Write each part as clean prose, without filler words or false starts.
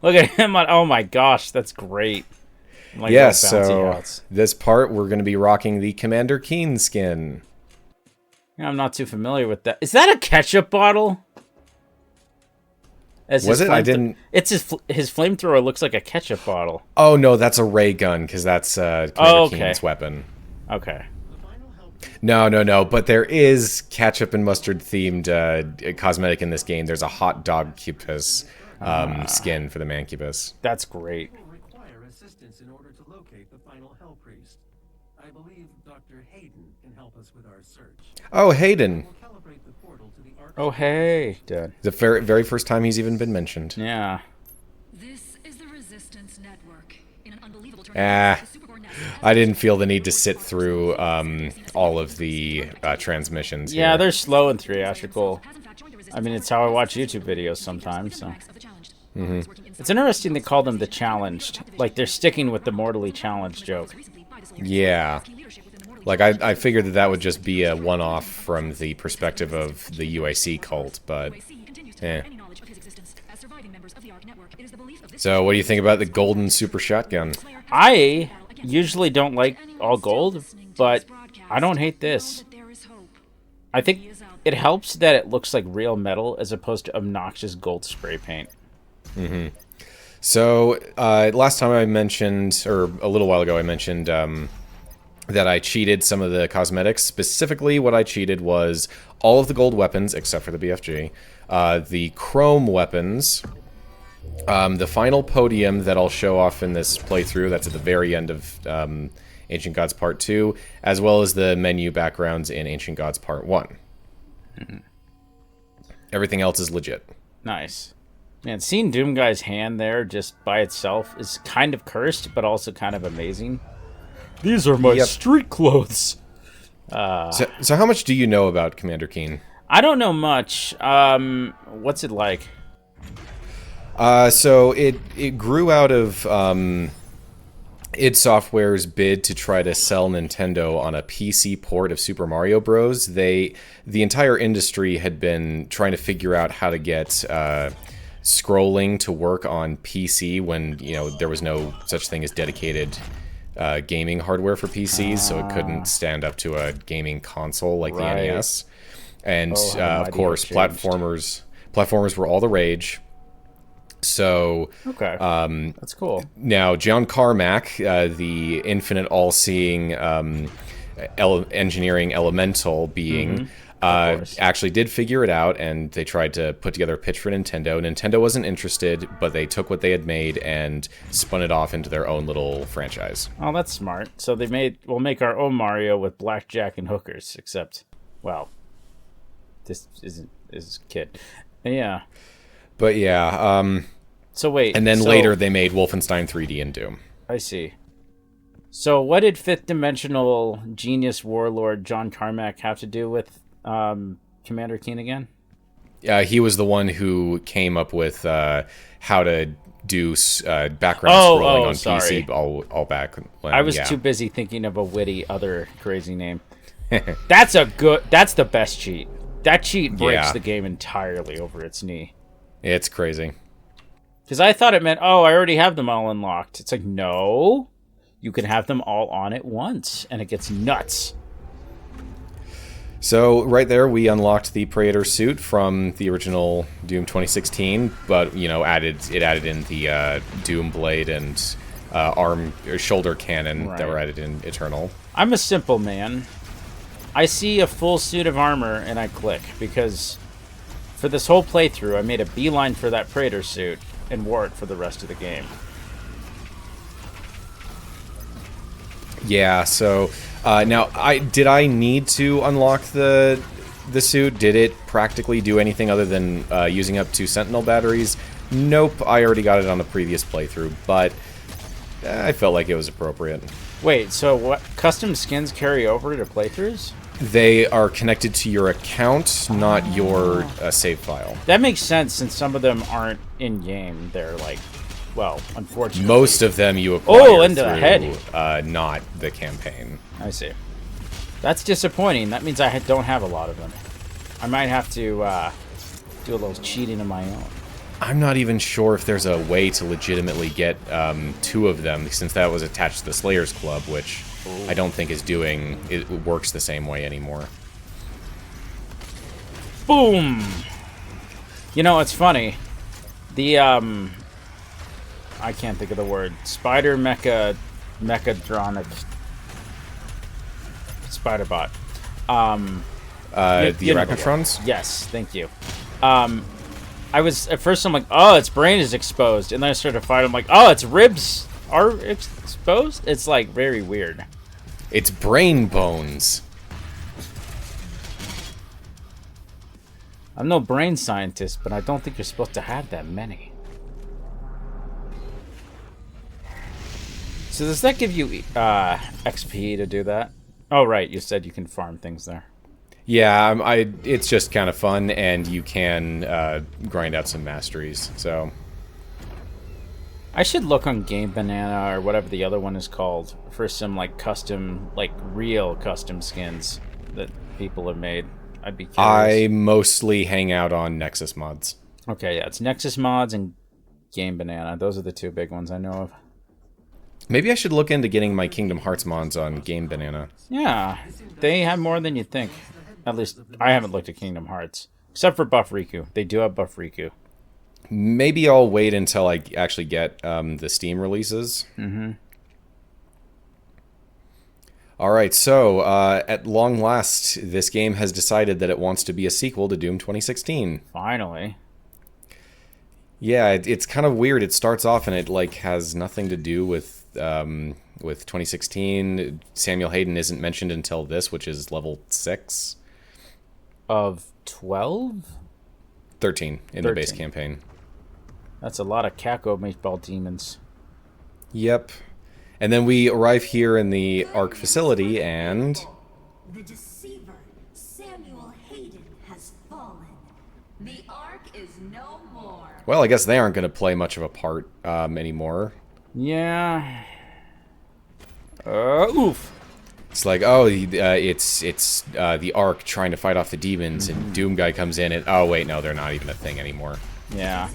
Look at him on. Oh my gosh, that's great. Like Yeah, those bouncy so hats. this part we're going to be rocking the Commander Keen skin. Yeah, I'm not too familiar with that. Is that a ketchup bottle? As Was his it? I didn't. It's his flamethrower looks like a ketchup bottle. Oh no, that's a ray gun because that's Commander Keen's weapon. Okay. No. But there is ketchup and mustard themed cosmetic in this game. There's a hot dog cubus skin for the Mancubus. That's great. Require assistance in order to locate the final Hell Priest. I believe Dr. Hayden can help us with our search. Oh, Hayden. We'll calibrate the portal to the arc. Oh hey, Dad. The very first time he's even been mentioned. Yeah. This is the Resistance Network. In an unbelievable I didn't feel the need to sit through all of the transmissions. Yeah, here. they're slow and theatrical. I mean, it's how I watch YouTube videos sometimes. So. It's interesting they call them the challenged. Like they're sticking with the mortally challenged joke. Yeah. Like, I figured that would just be a one-off from the perspective of the UIC cult, but... So, what do you think about the golden super shotgun? I usually don't like all gold, but I don't hate this. I think it helps that it looks like real metal as opposed to obnoxious gold spray paint. So, last time I mentioned, or a little while ago I mentioned, that I cheated some of the cosmetics. Specifically, what I cheated was all of the gold weapons, except for the BFG, the chrome weapons, the final podium that I'll show off in this playthrough, that's at the very end of Ancient Gods Part 2, as well as the menu backgrounds in Ancient Gods Part 1. Everything else is legit. Nice. Man, seeing Doomguy's hand there just by itself is kind of cursed, but also kind of amazing. These are my street clothes. So how much do you know about Commander Keen? I don't know much. What's it like? So it grew out of id Software's bid to try to sell Nintendo on a PC port of Super Mario Bros. The entire industry had been trying to figure out how to get scrolling to work on PC when, you know, there was no such thing as dedicated gaming hardware for PCs, so it couldn't stand up to a gaming console like the NES. And of course, platformers were all the rage. So that's cool. Now John Carmack, the infinite all-seeing engineering elemental being, actually did figure it out, and they tried to put together a pitch for Nintendo. Nintendo wasn't interested, but they took what they had made and spun it off into their own little franchise. Oh, that's smart. So we'll make our own Mario with blackjack and hookers, except, well, this is kid. Yeah. But yeah, so wait. And then later they made Wolfenstein 3D and Doom. I see. So what did fifth dimensional genius warlord John Carmack have to do with Commander Keen again? He was the one who came up with how to do background scrolling on PC all back when, I was too busy thinking of a witty other crazy name. That's the best cheat. That cheat breaks the game entirely over its knee. It's crazy. Because I thought it meant, oh, I already have them all unlocked. It's like, no, you can have them all on at once, and it gets nuts. So right there, we unlocked the Praetor suit from the original Doom 2016, but you know, added in the Doom blade and arm or shoulder cannon that were added in Eternal. I'm a simple man. I see a full suit of armor and I click, because for this whole playthrough, I made a beeline for that Praetor suit and wore it for the rest of the game. Yeah, so now did I need to unlock the suit? Did it practically do anything other than using up 2 Sentinel batteries? Nope, I already got it on the previous playthrough, but I felt like it was appropriate. Wait, so what custom skins carry over to playthroughs? They are connected to your account, not your save file. That makes sense, since some of them aren't in-game. They're like, well, unfortunately. Most of them you acquire into the head. Not the campaign. I see. That's disappointing. That means I don't have a lot of them. I might have to do a little cheating of my own. I'm not even sure if there's a way to legitimately get 2 of them, since that was attached to the Slayers Club, which I don't think it works the same way anymore. Boom! You know, it's funny. The, I can't think of the word. Spider Mechatronic Spider-Bot. The Arachnotrons? Yes, thank you. I was, at first I'm like, oh, its brain is exposed. And then I started to fight, I'm like, oh, its ribs are exposed? It's, like, very weird. It's brain bones. I'm no brain scientist, but I don't think you're supposed to have that many. So does that give you XP to do that? Oh, right, you said you can farm things there. Yeah, it's just kind of fun, and you can grind out some masteries, so... I should look on Game Banana, or whatever the other one is called, for some, like, custom, like, real custom skins that people have made. I'd be curious. I mostly hang out on Nexus mods. Okay, yeah, it's Nexus mods and Game Banana. Those are the 2 big ones I know of. Maybe I should look into getting my Kingdom Hearts mods on Game Banana. Yeah, they have more than you think. At least, I haven't looked at Kingdom Hearts. Except for Buff Riku. They do have Buff Riku. Maybe I'll wait until I actually get the Steam releases. Mm-hmm. Alright, so, at long last, this game has decided that it wants to be a sequel to Doom 2016. Finally. Yeah, it's kind of weird. It starts off and it, like, has nothing to do with 2016. Samuel Hayden isn't mentioned until this, which is level 6. Of 12? 13 in the base campaign. That's a lot of Kako meatball demons. Yep. And then we arrive here in the Ark facility, and... The deceiver, Samuel Hayden, has fallen. The Ark is no more. Well, I guess they aren't going to play much of a part anymore. Yeah. Oof. It's like, oh, it's the Ark trying to fight off the demons, and Doom Guy comes in, and oh wait, no, they're not even a thing anymore. Yeah.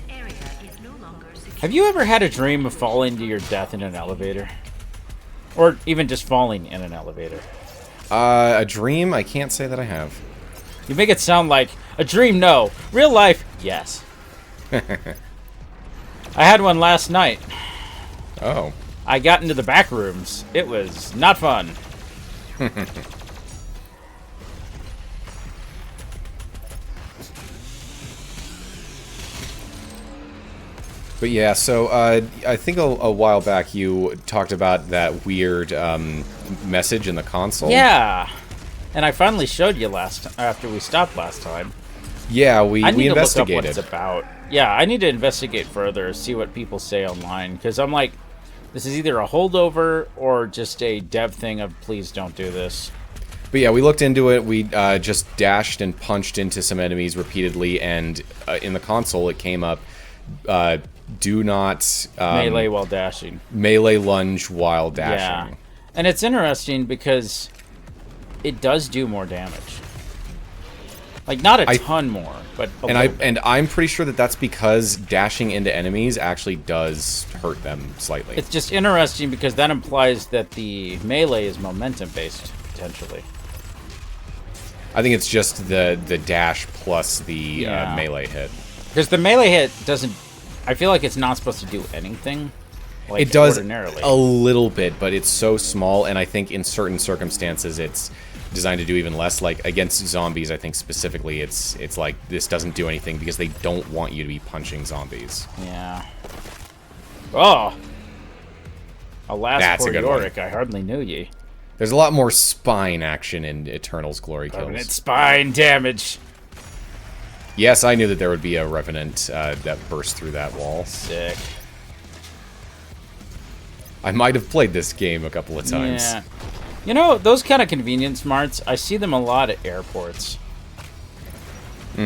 Have you ever had a dream of falling to your death in an elevator? Or even just falling in an elevator? A dream? I can't say that I have. You make it sound like, a dream, no. Real life, yes. I had one last night. Oh. I got into the back rooms. It was not fun. But yeah, so I think a while back you talked about that weird message in the console. Yeah, and I finally showed you after we stopped last time. Yeah, we investigated. Look up what it's about. Yeah, I need to investigate further, see what people say online, because I'm like, this is either a holdover or just a dev thing of please don't do this. But yeah, we looked into it. We just dashed and punched into some enemies repeatedly, and in the console it came up. Do not melee while dashing. Melee lunge while dashing. Yeah. And it's interesting because it does do more damage. Like not a ton more, but I'm pretty sure that that's because dashing into enemies actually does hurt them slightly. It's just interesting because that implies that the melee is momentum based potentially. I think it's just the dash plus the melee hit. Because the melee hit doesn't... I feel like it's not supposed to do anything. Like, it does ordinarily. A little bit, but it's so small, and I think in certain circumstances it's designed to do even less. Like, against zombies, I think specifically it's like, this doesn't do anything because they don't want you to be punching zombies. Yeah. Oh! Alas, That's poor a good Yorick, one. I hardly knew ye. There's a lot more spine action in Eternal's Glory Kills. Permanent spine damage. Yes, I knew that there would be a Revenant that burst through that wall. Sick. I might have played this game a couple of times. Yeah. You know, those kind of convenience marts, I see them a lot at airports.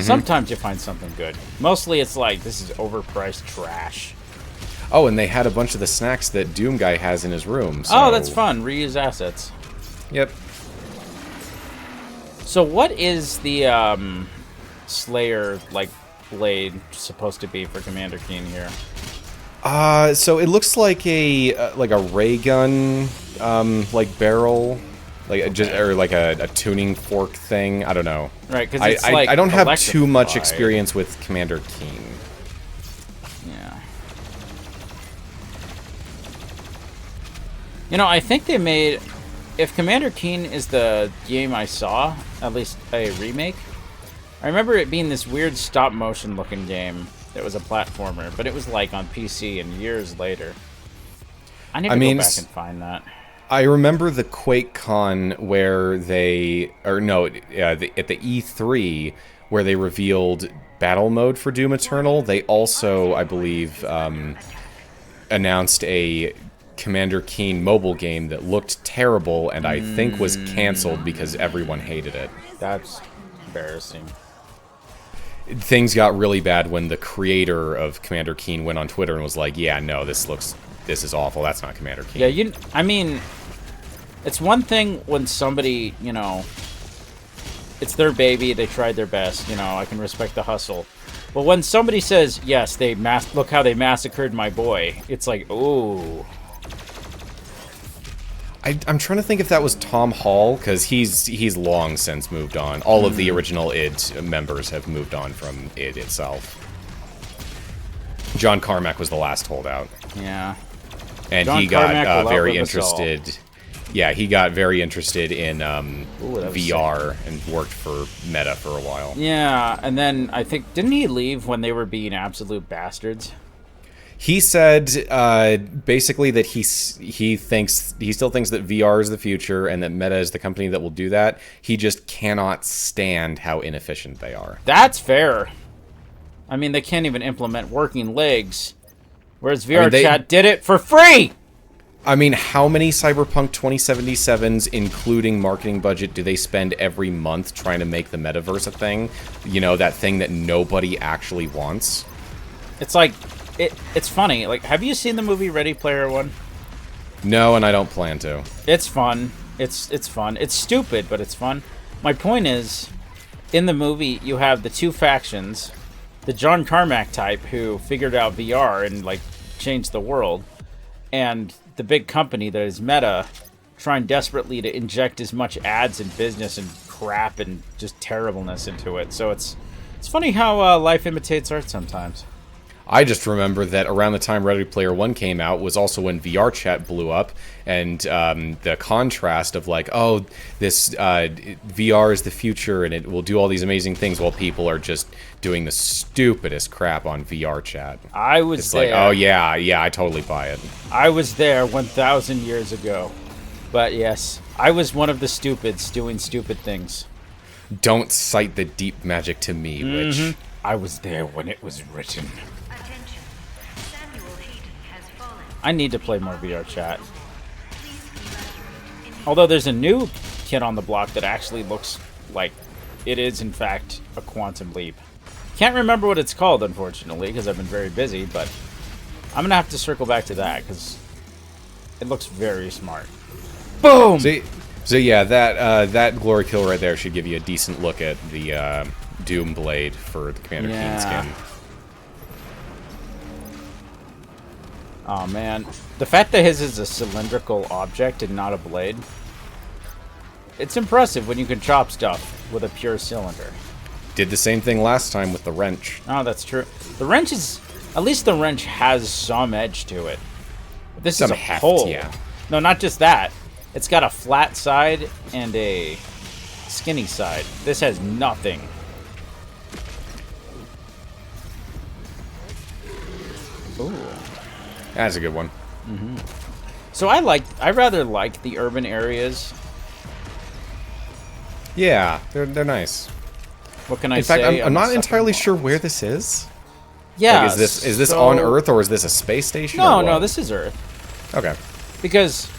Sometimes you find something good. Mostly it's like, this is overpriced trash. Oh, and they had a bunch of the snacks that Doom Guy has in his room. So... Oh, that's fun. Reuse assets. Yep. So what is the Slayer, like, blade supposed to be for Commander Keen here? So it looks like a ray gun, like barrel, or like a tuning fork thing. I don't know. Right, because it's like I don't have too much electrified. experience with Commander Keen. Yeah. You know, I think they made... If Commander Keen is the game I saw, at least a remake, I remember it being this weird stop-motion looking game that was a platformer, but it was like on PC and years later. I need to go back and find that. I remember the QuakeCon where they... Or no, at the E3, where they revealed battle mode for Doom Eternal. They also, I believe, announced a Commander Keen mobile game that looked terrible and I think was canceled because everyone hated it. That's embarrassing. Things got really bad when the creator of Commander Keen went on Twitter and was like, yeah, no, this is awful. That's not Commander Keen. Yeah, I mean, it's one thing when somebody, you know, it's their baby, they tried their best, you know, I can respect the hustle. But when somebody says, yes, look how they massacred my boy, it's like, ooh. I'm trying to think if that was Tom Hall, because he's long since moved on. All of the original id members have moved on from id itself. John Carmack was the last holdout. Yeah. And John he got Carmack will very outlive us all. interested. Yeah, he got very interested in that was VR and worked for Meta for a while. Yeah, and then I think, didn't he leave when they were being absolute bastards? He said basically that he still thinks that VR is the future and that Meta is the company that will do that. He just cannot stand how inefficient they are. That's fair. I mean, they can't even implement working legs, whereas VR Chat did it for free! I mean, how many Cyberpunk 2077s, including marketing budget, do they spend every month trying to make the metaverse a thing? You know, that thing that nobody actually wants? It's like... It's funny. Like, have you seen the movie Ready Player One? No, and I don't plan to. It's fun. It's fun. It's stupid, but it's fun. My point is, in the movie, you have the two factions, the John Carmack type who figured out VR and like changed the world, and the big company that is Meta, trying desperately to inject as much ads and business and crap and just terribleness into it. So it's funny how life imitates art sometimes. I just remember that around the time Ready Player One came out was also when VR Chat blew up, and the contrast of like, oh, this VR is the future and it will do all these amazing things while people are just doing the stupidest crap on VR Chat. It's there. Like, oh yeah, I totally buy it. I was there 1,000 years ago. But yes, I was one of the stupids doing stupid things. Don't cite the deep magic to me, Rich. I was there when it was written. I need to play more VR Chat. Although there's a new kid on the block that actually looks like it is, in fact, a quantum leap. Can't remember what it's called, unfortunately, because I've been very busy, but I'm going to have to circle back to that, because it looks very smart. Boom! So yeah, that glory kill right there should give you a decent look at the Doom Blade for the Commander Keen skin. Oh man, the fact that his is a cylindrical object and not a blade, it's impressive when you can chop stuff with a pure cylinder. Did the same thing last time with the wrench. Oh, that's true. The wrench is, at least the wrench has some edge to it. But this is a heft, pole. yeah. No, not just that. It's got a flat side and a skinny side. This has nothing. Ooh. That's a good one. So I rather like the urban areas. Yeah, they're nice. What can I In say? fact, I'm not entirely sure where this is. Yeah. Like, is this on Earth or is this a space station? No, this is Earth. Okay. Because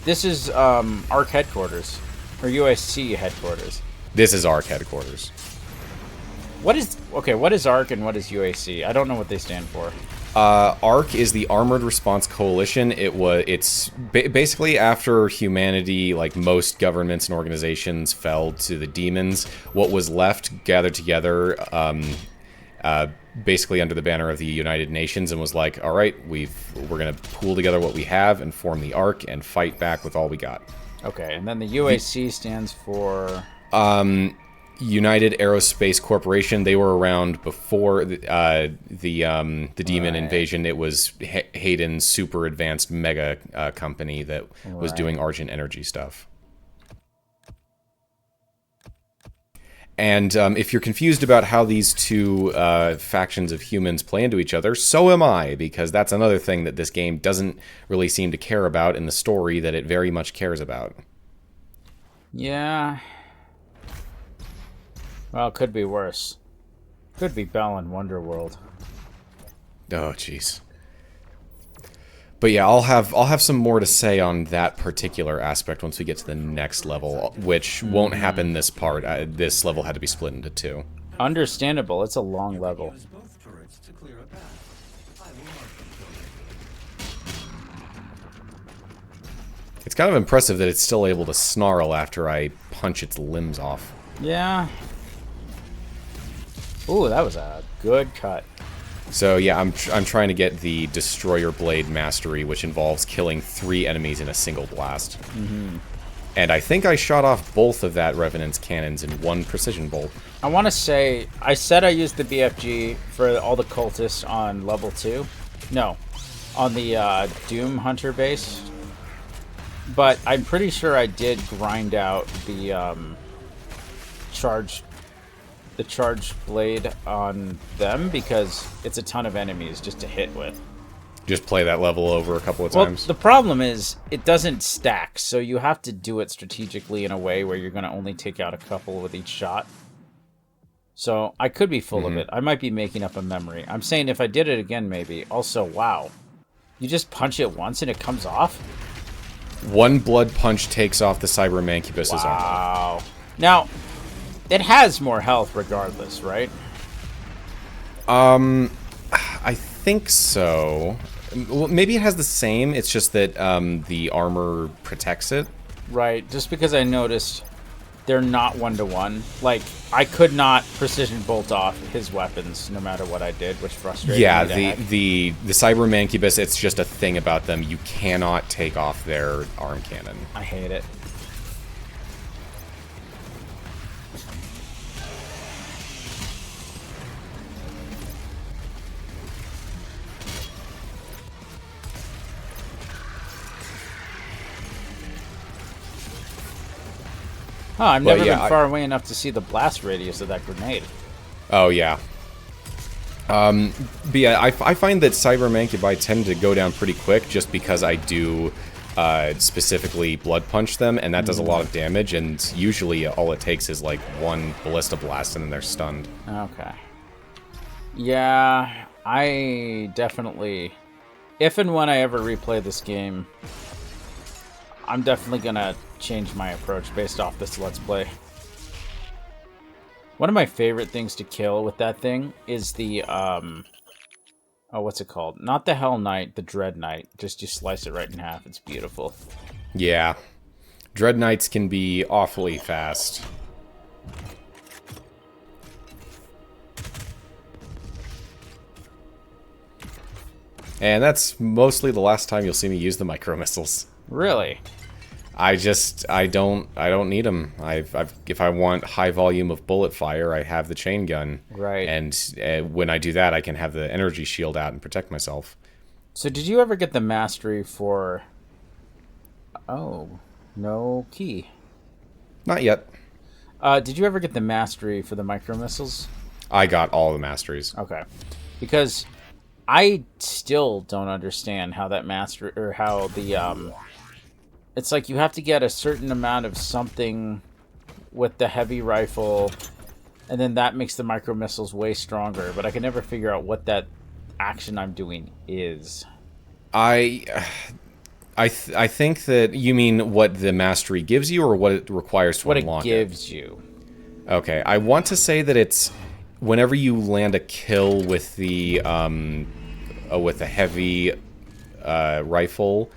this is ARC headquarters or USC headquarters. This is ARC headquarters. What is ARC and what is UAC? I don't know what they stand for. ARC is the Armored Response Coalition. It's basically after humanity, like most governments and organizations, fell to the demons. What was left gathered together basically under the banner of the United Nations, and was like, all right, we're going to pool together what we have and form the ARC and fight back with all we got. Okay, and then the UAC stands for... United Aerospace Corporation. They were around before the Demon invasion. It was Hayden's super advanced mega company that was doing Argent Energy stuff. And if you're confused about how these two factions of humans play into each other, so am I, because that's another thing that this game doesn't really seem to care about in the story that it very much cares about. Yeah. Well, it could be worse. Could be Bell in Wonderworld. Oh, jeez. But yeah, I'll have some more to say on that particular aspect once we get to the next level, which won't happen this part. This level had to be split into two. Understandable. It's a long level. Use both turrets to clear a path. I will mark them for you. It's kind of impressive that it's still able to snarl after I punch its limbs off. Yeah. Ooh, that was a good cut. So yeah, I'm trying to get the Destroyer Blade Mastery, which involves killing 3 enemies in a single blast. And I think I shot off both of that Revenant's cannons in one precision bolt. I want to say, I said I used the BFG for all the cultists on level 2. No, on the Doom Hunter base. But I'm pretty sure I did grind out the charged blade on them because it's a ton of enemies just to hit with. Just play that level over a couple of Well, times. the problem is it doesn't stack, so you have to do it strategically in a way where you're going to only take out a couple with each shot. So I could be full of it. I might be making up a memory. I'm saying if I did it again, maybe. Also, wow. You just punch it once and it comes off? One blood punch takes off the Cyber Mancubus's armor. Wow. Now, it has more health regardless, right? I think so. Well, maybe it has the same. It's just that the armor protects it. Right. Just because I noticed they're not one-to-one. Like, I could not precision bolt off his weapons no matter what I did, which frustrated Yeah, me to heck. the Cyber Mancubus, it's just a thing about them. You cannot take off their arm cannon. I hate it. Oh, I've But never yeah, been far away enough to see the blast radius of that grenade. Oh, yeah. But yeah, I find that Cyber Mancubi tend to go down pretty quick just because I do specifically blood punch them, and that does a lot of damage, and usually all it takes is like one ballista blast and then they're stunned. Okay. Yeah, I definitely... If and when I ever replay this game, I'm definitely gonna change my approach based off this Let's Play. One of my favorite things to kill with that thing is the, oh, what's it called? Not the Hell Knight, the Dread Knight. Just you slice it right in half. It's beautiful. Yeah. Dread Knights can be awfully fast. And that's mostly the last time you'll see me use the micro missiles. Really? I don't need them. If I want high volume of bullet fire, I have the chain gun. Right. And when I do that, I can have the energy shield out and protect myself. So did you ever get the mastery for... Oh, no key. Not yet. Did you ever get the mastery for the micro missiles? I got all the masteries. Okay. Because I still don't understand how that mastery, or how the, it's like you have to get a certain amount of something with the heavy rifle, and then that makes the micro missiles way stronger, but I can never figure out what that action I'm doing is. I think that you mean what the mastery gives you, or what it requires to unlock it? What it gives you. Okay, I want to say that it's whenever you land a kill with the heavy rifle,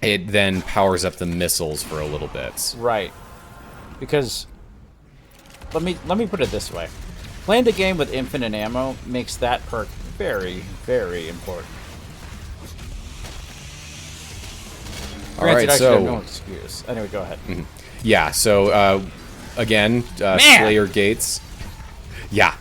it then powers up the missiles for a little bit. Right. Because let me put it this way. Playing the game with infinite ammo makes that perk very, very important. All right, Granted, I should have so no excuse. Anyway, go ahead. yeah, so again, Slayer Gates. Yeah,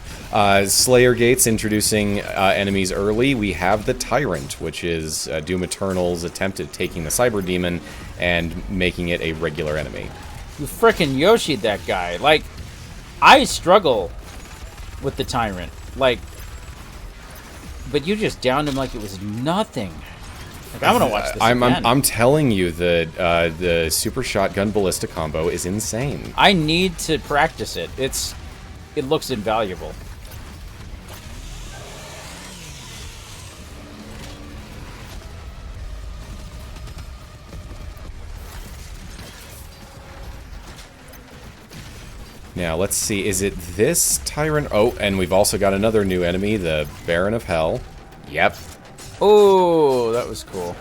Slayer Gates introducing enemies early. We have the Tyrant, which is Doom Eternal's attempt at taking the Cyber Demon and making it a regular enemy. You frickin' Yoshi'd that guy. Like, I struggle with the Tyrant. Like, but you just downed him like it was nothing. Like, I'm gonna watch this again. I'm telling you, the Super Shotgun Ballista combo is insane. I need to practice it. It looks invaluable. Now, let's see. Is it this Tyrant? Oh, and we've also got another new enemy, the Baron of Hell. Yep. Oh, that was cool.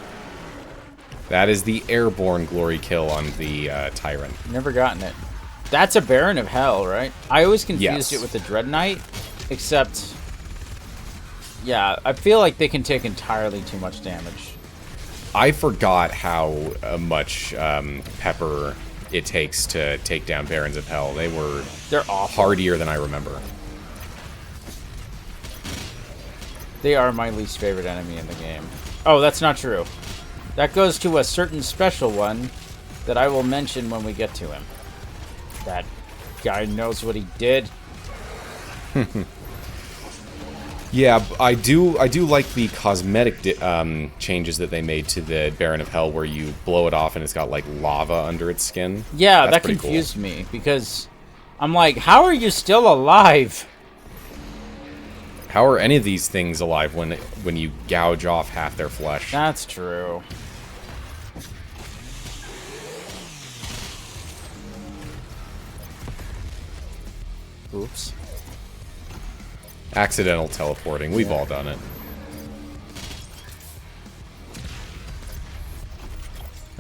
That is the airborne glory kill on the Tyrant. Never gotten it. That's a Baron of Hell, right? I always confused Yes. it with the Dread Knight, except... Yeah, I feel like they can take entirely too much damage. I forgot how much pepper it takes to take down Barons of Hell. They're awful. Hardier than I remember. They are my least favorite enemy in the game. Oh, that's not true. That goes to a certain special one that I will mention when we get to him. That guy knows what he did. Yeah, I do like the cosmetic changes that they made to the Baron of Hell, where you blow it off and it's got like lava under its skin. Yeah, That's that pretty confused me because I'm like, how are you still alive? How are any of these things alive when you gouge off half their flesh? That's true. Oops. Accidental teleporting. We've all done it.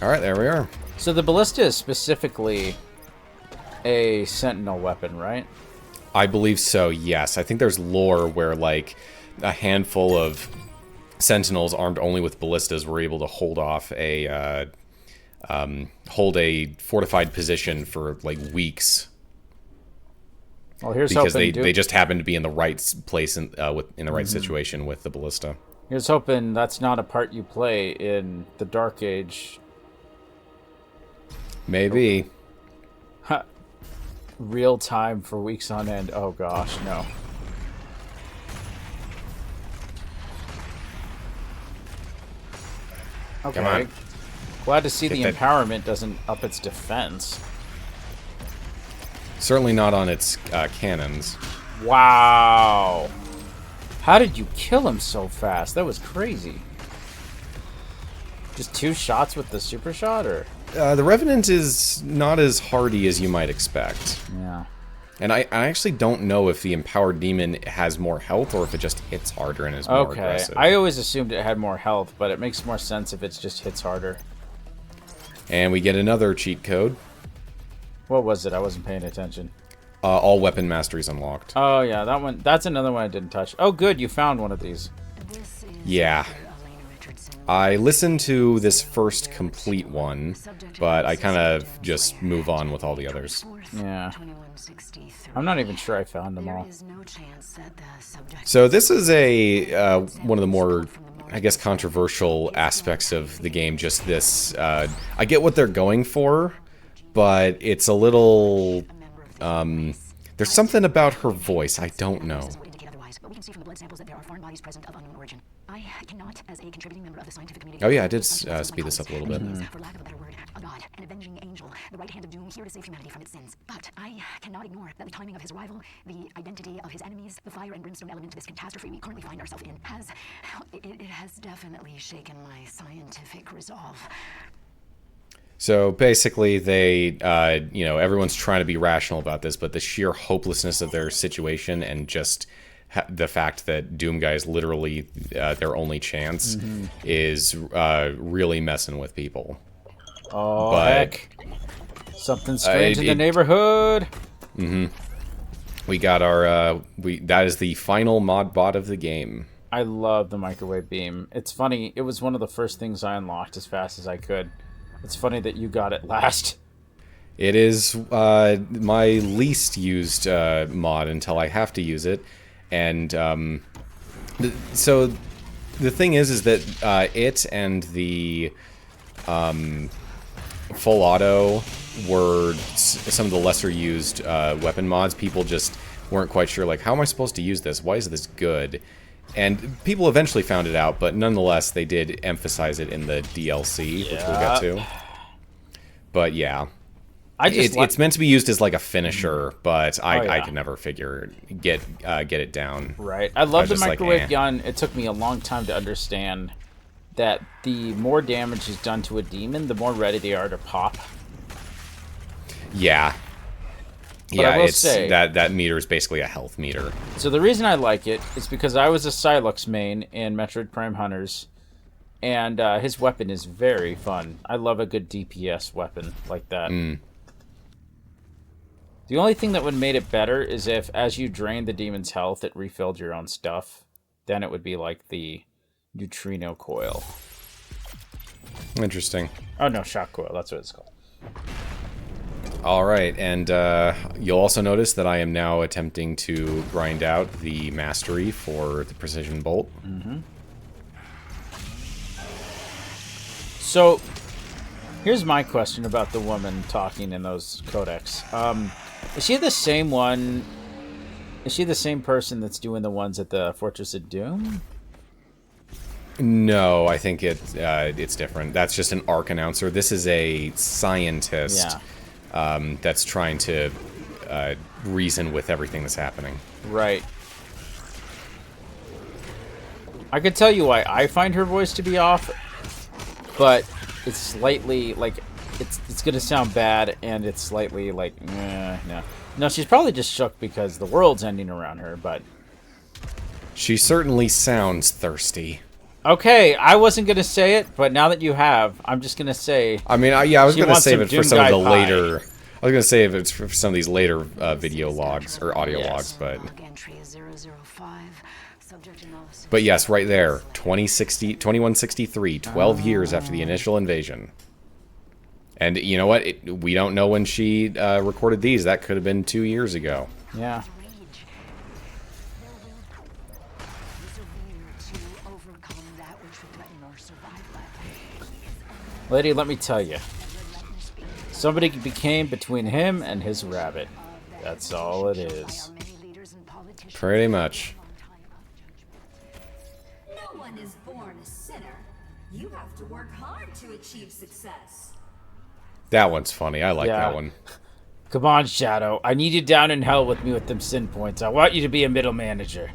Alright, there we are. So the ballista is specifically a sentinel weapon, right? I believe so, yes. I think there's lore where, like, a handful of sentinels armed only with ballistas were able to hold off hold a fortified position for, like, weeks. Well, here's because hoping they just happened to be in the right place in the right situation with the ballista. Here's hoping that's not a part you play in the Dark Age. Maybe. Real time for weeks on end. Oh gosh, no. Okay. Come on. Glad to see the that. empowerment doesn't up its defense. Certainly not on its cannons. Wow. How did you kill him so fast? That was crazy. Just 2 shots with the super shot, or? The Revenant is not as hardy as you might expect. Yeah. And I actually don't know if the Empowered Demon has more health or if it just hits harder and is more aggressive. I always assumed it had more health, but it makes more sense if it just hits harder. And we get another cheat code. What was it? I wasn't paying attention. All weapon masteries unlocked. Oh, yeah, that one. That's another one I didn't touch. Oh, good, you found one of these. Yeah. I listened to this first complete one, but I kind of just move on with all the others. Yeah. I'm not even sure I found them all. So this is one of the more, I guess, controversial aspects of the game. Just this, I get what they're going for, but it's a little, there's something about her voice, I don't know. Oh yeah, I did speed this up a little bit. For lack of a better word, a god, an avenging angel, the right hand of doom here to save humanity from its sins. But I cannot ignore that the timing of his arrival, the identity of his enemies, the fire and brimstone element to this catastrophe we currently find ourselves in, it has definitely shaken my scientific resolve. So basically, they, everyone's trying to be rational about this, but the sheer hopelessness of their situation and just the fact that Doomguy is literally their only chance is really messing with people. Oh, heck. Something strange in the neighborhood. We got our that is the final mod bot of the game. I love the microwave beam. It's funny, it was one of the first things I unlocked as fast as I could. It's funny that you got it last. It is my least used mod until I have to use it. And so the thing is that it and the full auto were some of the lesser used weapon mods. People just weren't quite sure, like, how am I supposed to use this? Why is this good? And people eventually found it out, but nonetheless, they did emphasize it in the DLC, which we'll get to. But yeah, it's meant to be used as like a finisher, but I could never get it down. Right. I love the microwave gun. It took me a long time to understand that the more damage is done to a demon, the more ready they are to pop. Yeah. But yeah, it's that meter is basically a health meter. So the reason I like it is because I was a Silux main in Metroid Prime Hunters, and his weapon is very fun. I love a good DPS weapon like that. The only thing that would have made it better is if, as you drained the demon's health, it refilled your own stuff. Then it would be like the neutrino coil. Interesting. Oh no, shock coil. That's what it's called. All right, and you'll also notice that I am now attempting to grind out the mastery for the precision bolt. So, here's my question about the woman talking in those codex. Is she the same one? Is she the same person that's doing the ones at the Fortress of Doom? No, I think it's different. That's just an ARC announcer. This is a scientist. Yeah. That's trying to reason with everything that's happening. Right. I could tell you why I find her voice to be off, but it's slightly, like, it's gonna sound bad, and it's slightly, like, no. No, she's probably just shook because the world's ending around her, but... She certainly sounds thirsty. Okay, I wasn't gonna say it, but now that you have, I'm just gonna say. I mean, I was gonna save it for some of the later. I was gonna save it for some of these later video logs or audio logs, but. But yes, right there, 2163, 12 years after the initial invasion. And you know what? We don't know when she recorded these. That could have been 2 years ago. Yeah. Lady, let me tell you. Somebody became between him and his rabbit. That's all it is. Pretty much. No one is born a sinner. You have to work hard to achieve success. That one's funny. I like that one. Come on, Shadow. I need you down in hell with me with them sin points. I want you to be a middle manager.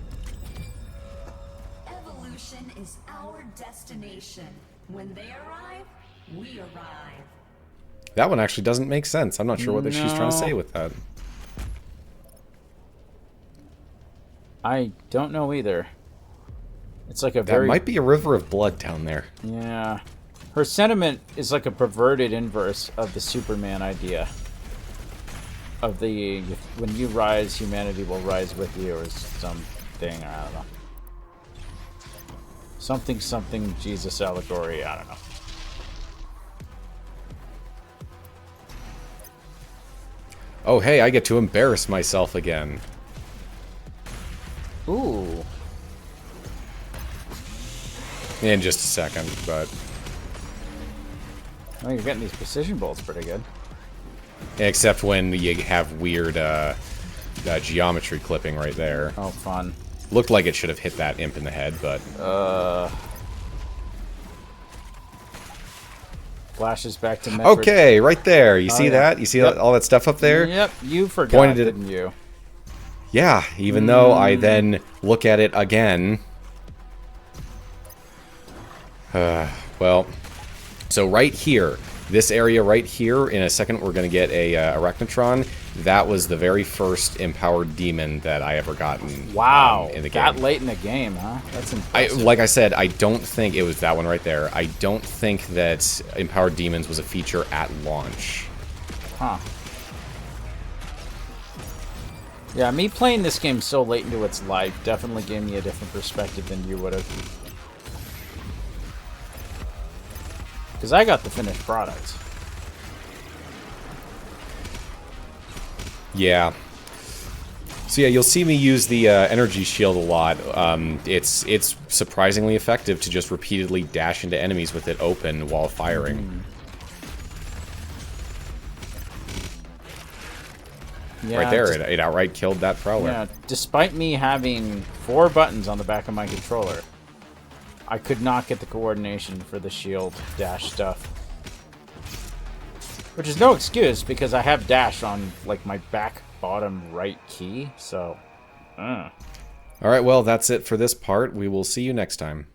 Evolution is our destination. When they arrive, we arrive. That one actually doesn't make sense. I'm not sure what she's trying to say with that. I don't know either. It's like a very... That might be a river of blood down there. Yeah. Her sentiment is like a perverted inverse of the Superman idea. Of the, when you rise, humanity will rise with you, or something, I don't know. Something Jesus allegory, I don't know. Oh, hey, I get to embarrass myself again. Ooh. In just a second, but... Oh, you're getting these precision bolts pretty good. Except when you have weird geometry clipping right there. Oh, fun. Looked like it should have hit that imp in the head, but... Flashes back to Metroid. Okay, right there. You see that? You see all that stuff up there? Yep, you forgot, didn't you? Yeah, even though I then look at it again. Well, so right here, this area right here, in a second we're going to get a Arachnotron. That was the very first empowered demon that I ever gotten. Wow, in the game. that late in the game, huh? That's impressive. Like I said, I don't think it was that one right there. I don't think that empowered demons was a feature at launch. Huh. Yeah, me playing this game so late into its life definitely gave me a different perspective than you would have. Because I got the finished product. Yeah. So yeah, you'll see me use the energy shield a lot. It's surprisingly effective to just repeatedly dash into enemies with it open while firing. Yeah, right there, it outright killed that Prowler. Yeah, despite me having 4 buttons on the back of my controller, I could not get the coordination for the shield dash stuff. Which is no excuse, because I have dash on, like, my back bottom right key, so... Alright, well, that's it for this part. We will see you next time.